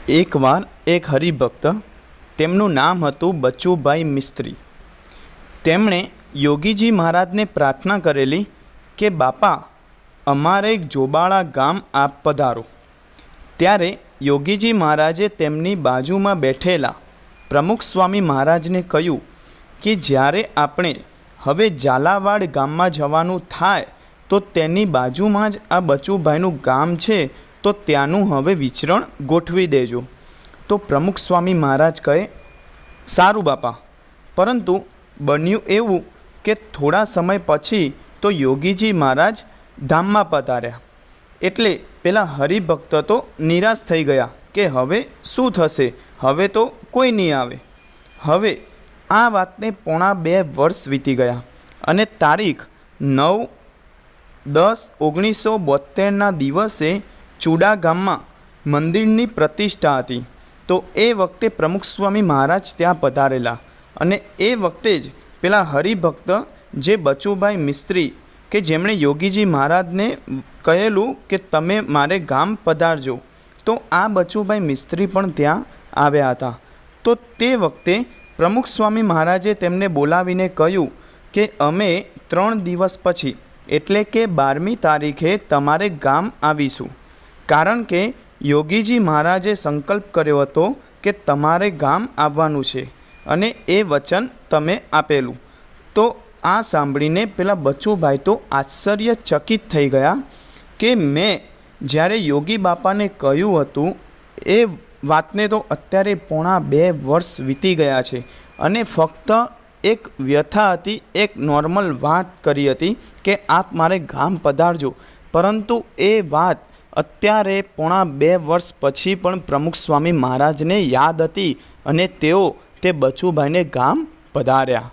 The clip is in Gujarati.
એકવાર એક હરિભક્ત, તેમનું નામ હતું બચુભાઈ મિસ્ત્રી, તેમણે યોગીજી મહારાજને પ્રાર્થના કરેલી કે બાપા, અમારે જોબાળા ગામ આપ પધારો. ત્યારે યોગીજી મહારાજે તેમની બાજુમાં બેઠેલા પ્રમુખ સ્વામી મહારાજને કહ્યું કે જ્યારે આપણે હવે ઝાલાવાડ ગામમાં જવાનું થાય તો તેની બાજુમાં જ આ બચુભાઈનું ગામ છે, તો ત્યાંનું હવે વિચરણ ગોઠવી દેજો. તો પ્રમુખ સ્વામી મહારાજ કહે, સારું બાપા. પરંતુ બન્યું એવું કે થોડા સમય પછી તો યોગીજી મહારાજ ધામમાં પધાર્યા. એટલે પેલા હરિભક્ત તો નિરાશ થઈ ગયા કે હવે શું થશે, હવે તો કોઈ નહીં આવે. હવે આ વાતને પોણા 2 વર્ષ વીતી ગયા અને તારીખ 9/10/1972ના દિવસે ચુડા ગામમાં મંદિરની પ્રતિષ્ઠા હતી. તો એ વખતે પ્રમુખ સ્વામી મહારાજ ત્યાં પધારેલા અને એ વખતે જ પેલા હરિભક્ત જે બચુભાઈ મિસ્ત્રી કે જેમણે યોગીજી મહારાજને કહેલું કે તમે મારે ગામ પધારજો, તો આ બચુભાઈ મિસ્ત્રી પણ ત્યાં આવ્યા હતા. તો તે વખતે પ્રમુખ સ્વામી મહારાજે તેમને બોલાવીને કહ્યું કે અમે 3 દિવસ પછી એટલે કે 12મી તારીખે તમારે ગામ આવીશું, કારણ કે યોગીજી મહારાજે સંકલ્પ કર્યો હતો કે તમારે ગામ આવવાનું છે અને એ વચન તમે આપેલું. તો આ સાંભળીને પેલા બચુભાઈ તો આશ્ચર્યચકિત થઈ ગયા કે મેં જ્યારે યોગી બાપાને કહ્યું હતું એ વાતને તો અત્યારે પોણા 2 વર્ષ વીતી ગયા છે અને ફક્ત એક વ્યથા હતી, એક નોર્મલ વાત કરી હતી કે આપ મારે ગામ પધારજો, પરંતુ એ વાત અત્યારે પોણા 2 વર્ષ પછી પણ પ્રમુખ સ્વામી મહારાજને યાદ હતી અને તેઓ તે બચુભાઈને ગામ પધાર્યા.